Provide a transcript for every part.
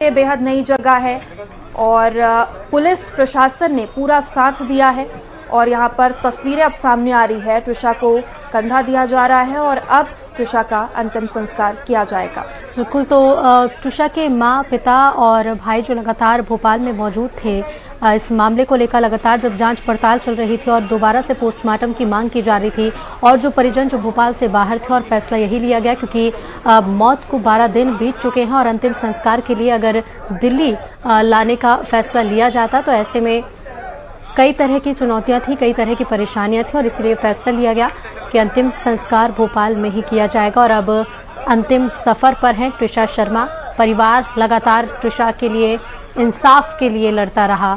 ये बेहद नई जगह है और पुलिस प्रशासन ने पूरा साथ दिया है और यहाँ पर तस्वीरें अब सामने आ रही है। त्रिशा को कंधा दिया जा रहा है और अब त्रिशा का अंतिम संस्कार किया जाएगा। बिल्कुल, तो त्रिशा के माँ, पिता और भाई जो लगातार भोपाल में मौजूद थे, इस मामले को लेकर लगातार जब जांच पड़ताल चल रही थी और दोबारा से पोस्टमार्टम की मांग की जा रही थी और जो परिजन जो भोपाल से बाहर थे, और फैसला यही लिया गया क्योंकि मौत को 12 दिन बीत चुके हैं और अंतिम संस्कार के लिए अगर दिल्ली लाने का फैसला लिया जाता तो ऐसे में कई तरह की चुनौतियां थी, कई तरह की परेशानियां थी और इसलिए फैसला लिया गया कि अंतिम संस्कार भोपाल में ही किया जाएगा। और अब अंतिम सफ़र पर हैं त्रिशा शर्मा। परिवार लगातार त्रिशा के लिए, इंसाफ के लिए लड़ता रहा।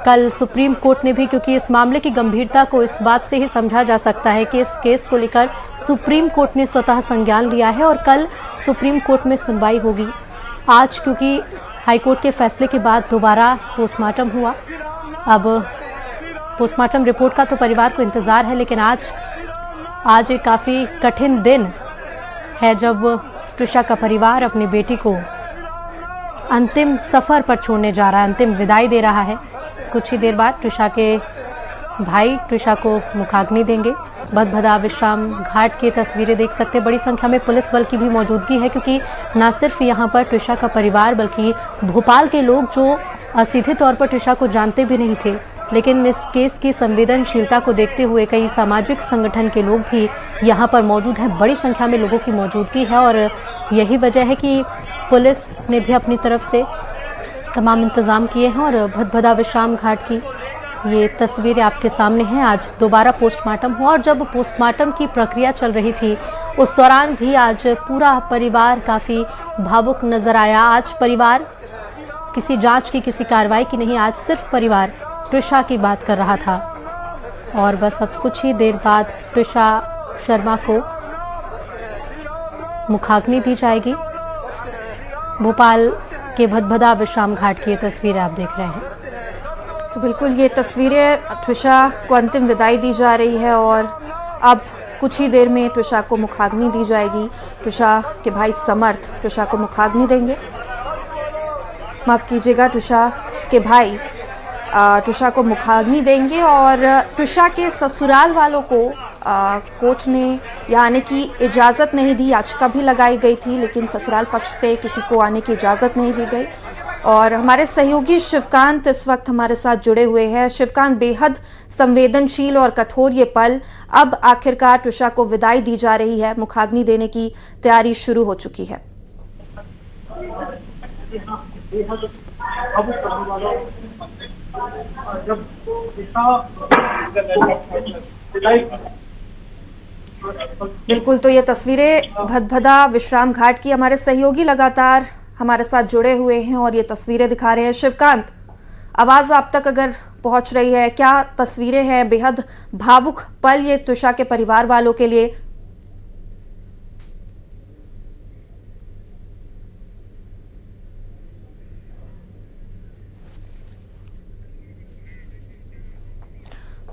कल सुप्रीम कोर्ट ने भी, क्योंकि इस मामले की गंभीरता को इस बात से ही समझा जा सकता है कि इस केस को लेकर सुप्रीम कोर्ट ने स्वतः संज्ञान लिया है और कल सुप्रीम कोर्ट में सुनवाई होगी। आज क्योंकि हाईकोर्ट के फैसले के बाद दोबारा पोस्टमार्टम हुआ, अब पोस्टमार्टम रिपोर्ट का तो परिवार को इंतज़ार है, लेकिन आज एक काफ़ी कठिन दिन है जब त्रिशा का परिवार अपनी बेटी को अंतिम सफ़र पर छोड़ने जा रहा है, अंतिम विदाई दे रहा है। कुछ ही देर बाद त्रिशा के भाई त्रिशा को मुखाग्नि देंगे। भदभदा विश्राम घाट की तस्वीरें देख सकते हैं। बड़ी संख्या में पुलिस बल की भी मौजूदगी है क्योंकि न सिर्फ यहाँ पर त्रिशा का परिवार बल्कि भोपाल के लोग जो सीधे तौर पर त्रिशा को जानते भी नहीं थे, लेकिन इस केस की संवेदनशीलता को देखते हुए कई सामाजिक संगठन के लोग भी यहाँ पर मौजूद हैं। बड़ी संख्या में लोगों की मौजूदगी है और यही वजह है कि पुलिस ने भी अपनी तरफ से तमाम इंतज़ाम किए हैं। और भदभदा विश्राम घाट की ये तस्वीरें आपके सामने हैं। आज दोबारा पोस्टमार्टम हुआ और जब पोस्टमार्टम की प्रक्रिया चल रही थी उस दौरान भी आज पूरा परिवार काफ़ी भावुक नज़र आया। आज परिवार किसी जांच की, किसी कार्रवाई की नहीं, आज सिर्फ परिवार त्रिशा की बात कर रहा था। और बस अब कुछ ही देर बाद त्रिशा शर्मा को मुखाग्नि दी जाएगी। भोपाल के भदभदा विश्राम घाट की ये तस्वीरें आप देख रहे हैं। तो बिल्कुल ये तस्वीरें, त्रिशा को अंतिम विदाई दी जा रही है और अब कुछ ही देर में त्रिशा को मुखाग्नि दी जाएगी। त्रिशा के भाई समर्थ त्रिशा को मुखाग्नि देंगे। माफ़ कीजिएगा, त्रिशा के भाई त्रिशा को मुखाग्नि देंगे और त्रिशा के ससुराल वालों को कोर्ट ने यहाँ आने की इजाज़त नहीं दी। याचिका भी लगाई गई थी लेकिन ससुराल पक्ष से किसी को आने की इजाज़त नहीं दी गई। और हमारे सहयोगी शिवकांत इस वक्त हमारे साथ जुड़े हुए हैं। शिवकांत, बेहद संवेदनशील और कठोर ये पल, अब आखिरकार त्रिशा को विदाई दी जा रही है, मुखाग्नि देने की तैयारी शुरू हो चुकी है। बिल्कुल, तो ये तस्वीरें भदभदा विश्राम घाट की, हमारे सहयोगी लगातार हमारे साथ जुड़े हुए हैं और ये तस्वीरें दिखा रहे हैं। शिवकांत, आवाज़ आप तक अगर पहुंच रही है, क्या तस्वीरें हैं? बेहद भावुक पल ये त्रिशा के परिवार वालों के लिए।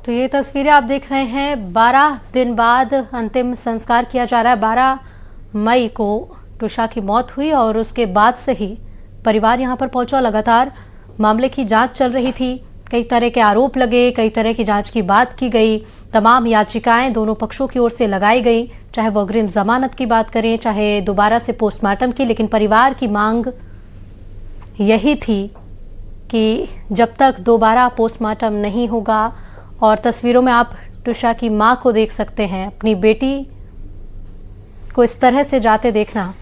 तो ये तस्वीरें आप देख रहे हैं। 12 दिन बाद अंतिम संस्कार किया जा रहा है। 12 मई को त्रिशा की मौत हुई और उसके बाद से ही परिवार यहाँ पर पहुंचा। लगातार मामले की जांच चल रही थी, कई तरह के आरोप लगे, कई तरह की जांच की बात की गई, तमाम याचिकाएं दोनों पक्षों की ओर से लगाई गई, चाहे वो अग्रिम जमानत की बात करें, चाहे दोबारा से पोस्टमार्टम की। लेकिन परिवार की मांग यही थी कि जब तक दोबारा पोस्टमार्टम नहीं होगा, और तस्वीरों में आप त्रिशा की मां को देख सकते हैं, अपनी बेटी को इस तरह से जाते देखना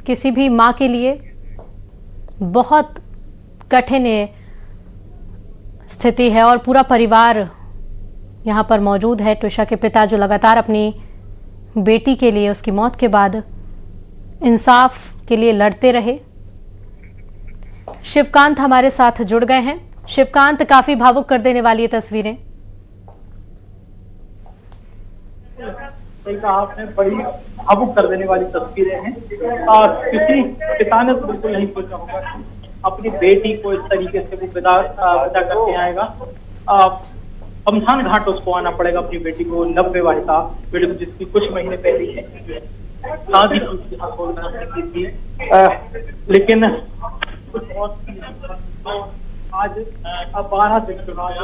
किसी भी मां के लिए बहुत कठिन स्थिति है। और पूरा परिवार यहाँ पर मौजूद है। त्रिशा के पिता जो लगातार अपनी बेटी के लिए उसकी मौत के बाद इंसाफ के लिए लड़ते रहे। शिवकांत हमारे साथ जुड़ गए हैं। शिवकांत, काफी भावुक कर देने वाली ये तस्वीरें। सही कहा आपने, बड़ी भावुक कर देने वाली तस्वीरें हैं। किसी पिता ने तो बिल्कुल नहीं सोचा होगा अपनी बेटी को इस तरीके से वो विदा करके आएगा। शमशान घाट उसको आना पड़ेगा अपनी बेटी को, 90 वर्ष का, जिसकी कुछ महीने पहले शादी की उसके साथ प्रोग्राम की थी, लेकिन कुछ और तो आज अब 12 दिन के बाद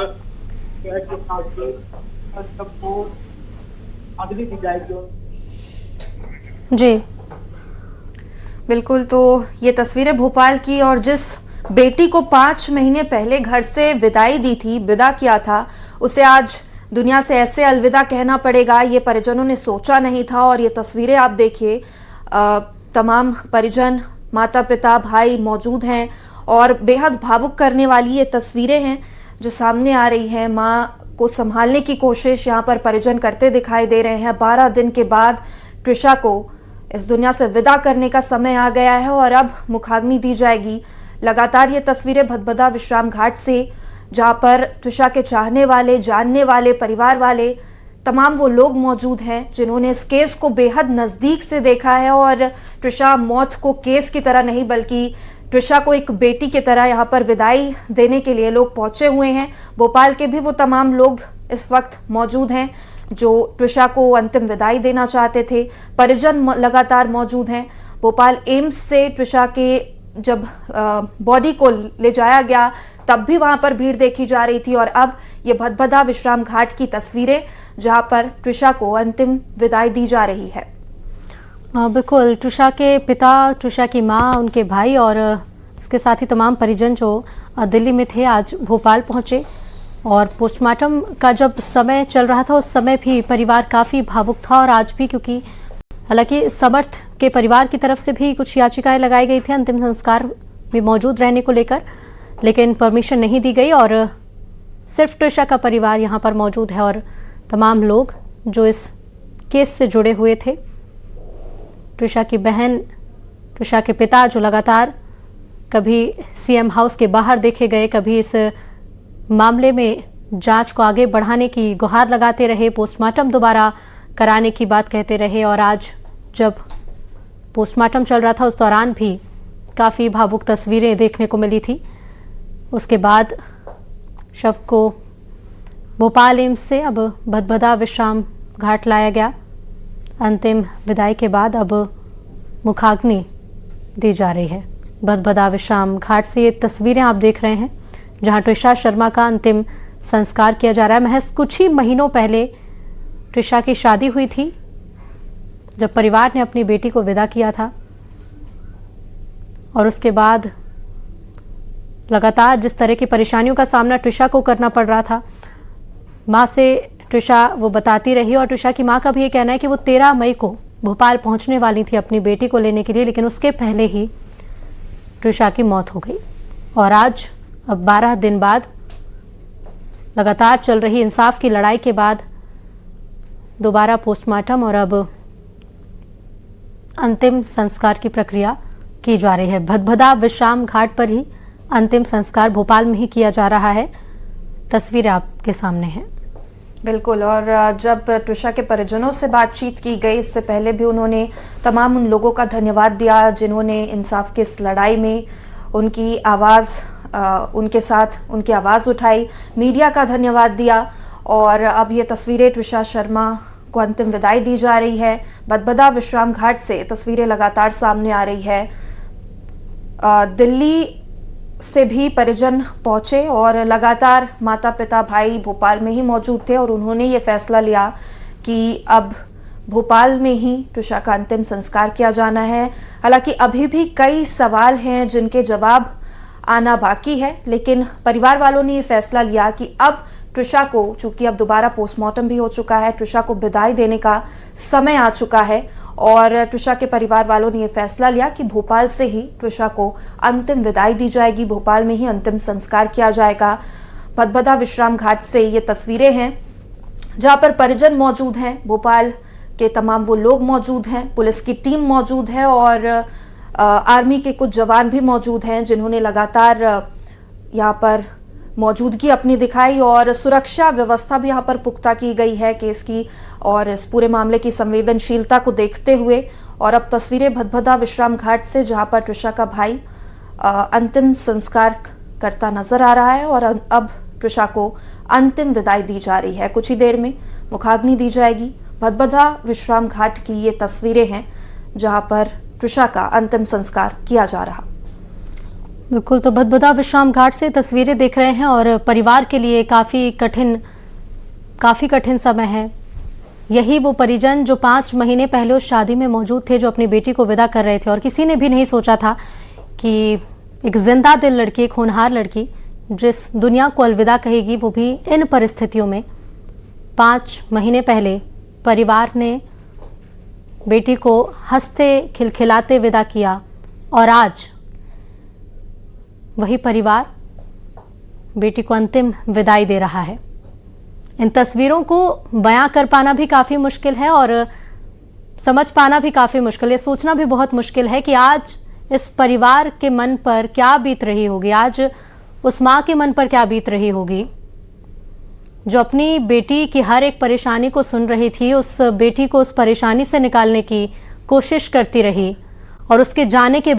जो है कि शादी सबको अगली दी जाएगी। जी बिल्कुल, तो ये तस्वीरें भोपाल की, और जिस बेटी को 5 महीने पहले घर से विदाई दी थी, विदा किया था, उसे आज दुनिया से ऐसे अलविदा कहना पड़ेगा, ये परिजनों ने सोचा नहीं था। और ये तस्वीरें आप देखिए, तमाम परिजन, माता पिता, भाई मौजूद हैं, और बेहद भावुक करने वाली ये तस्वीरें हैं जो सामने आ रही हैं। माँ को संभालने की कोशिश यहाँ पर परिजन करते दिखाई दे रहे हैं। 12 दिन के बाद ट्रिशा को इस दुनिया से विदा करने का समय आ गया है और अब मुखाग्नि दी जाएगी। लगातार ये तस्वीरें भदभदा विश्राम घाट से, जहां पर ट्रिशा के चाहने वाले, जानने वाले, परिवार वाले, तमाम वो लोग मौजूद हैं जिन्होंने इस केस को बेहद नज़दीक से देखा है, और ट्रिशा मौत को केस की तरह नहीं बल्कि ट्रिशा को एक बेटी की तरह यहाँ पर विदाई देने के लिए लोग पहुंचे हुए हैं। भोपाल के भी वो तमाम लोग इस वक्त मौजूद हैं जो ट्रिशा को अंतिम विदाई देना चाहते थे। परिजन लगातार मौजूद हैं। भोपाल एम्स से ट्रिशा के जब बॉडी को ले जाया गया तब भी वहां पर भीड़ देखी जा रही थी, और अब ये भदभदा विश्राम घाट की तस्वीरें जहां पर ट्रिशा को अंतिम विदाई दी जा रही है। बिल्कुल, ट्रिशा के पिता, ट्रिशा की माँ, उनके भाई और इसके साथ ही तमाम परिजन जो दिल्ली में थे आज भोपाल पहुंचे, और पोस्टमार्टम का जब समय चल रहा था उस समय भी परिवार काफ़ी भावुक था, और आज भी, क्योंकि हालांकि समर्थ के परिवार की तरफ से भी कुछ याचिकाएं लगाई गई थी अंतिम संस्कार में मौजूद रहने को लेकर, लेकिन परमिशन नहीं दी गई, और सिर्फ ट्रिशा का परिवार यहाँ पर मौजूद है और तमाम लोग जो इस केस से जुड़े हुए थे। ट्रिशा की बहन, ट्रिशा के पिता जो लगातार कभी सीएम हाउस के बाहर देखे गए, कभी इस मामले में जांच को आगे बढ़ाने की गुहार लगाते रहे, पोस्टमार्टम दोबारा कराने की बात कहते रहे, और आज जब पोस्टमार्टम चल रहा था उस दौरान भी काफ़ी भावुक तस्वीरें देखने को मिली थी। उसके बाद शव को भोपाल एम्स से अब भदभदा विश्राम घाट लाया गया। अंतिम विदाई के बाद अब मुखाग्नि दी जा रही है। भदभदा विश्राम घाट से ये तस्वीरें आप देख रहे हैं जहां ट्रिशा शर्मा का अंतिम संस्कार किया जा रहा है। महज कुछ ही महीनों पहले ट्रिशा की शादी हुई थी, जब परिवार ने अपनी बेटी को विदा किया था, और उसके बाद लगातार जिस तरह की परेशानियों का सामना ट्रिशा को करना पड़ रहा था, माँ से ट्रिशा वो बताती रही, और ट्रिशा की माँ का भी ये कहना है कि वो 13 मई को भोपाल पहुंचने वाली थी अपनी बेटी को लेने के लिए, लेकिन उसके पहले ही ट्रिशा की मौत हो गई। और आज अब 12 दिन बाद लगातार चल रही इंसाफ की लड़ाई के बाद दोबारा पोस्टमार्टम और अब अंतिम संस्कार की प्रक्रिया की जा रही है। भदभदा विश्राम घाट पर ही अंतिम संस्कार भोपाल में ही किया जा रहा है। तस्वीरें आपके सामने हैं। बिल्कुल, और जब ट्रिशा के परिजनों से बातचीत की गई, इससे पहले भी उन्होंने तमाम उन लोगों का धन्यवाद दिया जिन्होंने इंसाफ की इस लड़ाई में उनकी आवाज़ उनके साथ उनकी आवाज़ उठाई, मीडिया का धन्यवाद दिया। और अब ये तस्वीरें ट्रिशा शर्मा को अंतिम विदाई दी जा रही है। भदभदा विश्राम घाट से तस्वीरें लगातार सामने आ रही है। दिल्ली से भी परिजन पहुंचे और लगातार माता पिता भाई भोपाल में ही मौजूद थे, और उन्होंने ये फैसला लिया कि अब भोपाल में ही ट्रिशा का अंतिम संस्कार किया जाना है। हालांकि अभी भी कई सवाल हैं जिनके जवाब आना बाकी है, लेकिन परिवार वालों ने ये फैसला लिया कि अब ट्रिशा को, चूंकि अब दोबारा पोस्टमार्टम भी हो चुका है, ट्रिशा को विदाई देने का समय आ चुका है, और ट्रिशा के परिवार वालों ने यह फैसला लिया कि भोपाल से ही ट्रिशा को अंतिम विदाई दी जाएगी, भोपाल में ही अंतिम संस्कार किया जाएगा। भदभदा विश्राम घाट से ये तस्वीरें हैं जहां पर परिजन मौजूद हैं, भोपाल के तमाम वो लोग मौजूद हैं, पुलिस की टीम मौजूद है, और आर्मी के कुछ जवान भी मौजूद हैं जिन्होंने लगातार यहाँ पर मौजूदगी अपनी दिखाई, और सुरक्षा व्यवस्था भी यहाँ पर पुख्ता की गई है केस की और इस पूरे मामले की संवेदनशीलता को देखते हुए। और अब तस्वीरें भदभदा विश्राम घाट से जहाँ पर ट्रिशा का भाई अंतिम संस्कार करता नजर आ रहा है, और अब ट्रिशा को अंतिम विदाई दी जा रही है। कुछ ही देर में मुखाग्नि दी जाएगी। भदभदा विश्राम घाट की ये तस्वीरें हैं जहां पर त्रिशा का अंतिम संस्कार किया जा रहा। बिल्कुल, तो भदभदा विश्राम घाट से तस्वीरें देख रहे हैं और परिवार के लिए काफ़ी कठिन समय है। यही वो परिजन जो 5 महीने पहले उस शादी में मौजूद थे, जो अपनी बेटी को विदा कर रहे थे, और किसी ने भी नहीं सोचा था कि एक जिंदा दिल लड़की, एक होनहार लड़की जिस दुनिया को अलविदा कहेगी, वो भी इन परिस्थितियों में। 5 महीने पहले परिवार ने बेटी को हंसते खिलखिलाते विदा किया और आज वही परिवार बेटी को अंतिम विदाई दे रहा है। इन तस्वीरों को बयां कर पाना भी काफ़ी मुश्किल है और समझ पाना भी काफ़ी मुश्किल है, सोचना भी बहुत मुश्किल है कि आज इस परिवार के मन पर क्या बीत रही होगी, आज उस माँ के मन पर क्या बीत रही होगी जो अपनी बेटी की हर एक परेशानी को सुन रही थी, उस बेटी को उस परेशानी से निकालने की कोशिश करती रही और उसके जाने के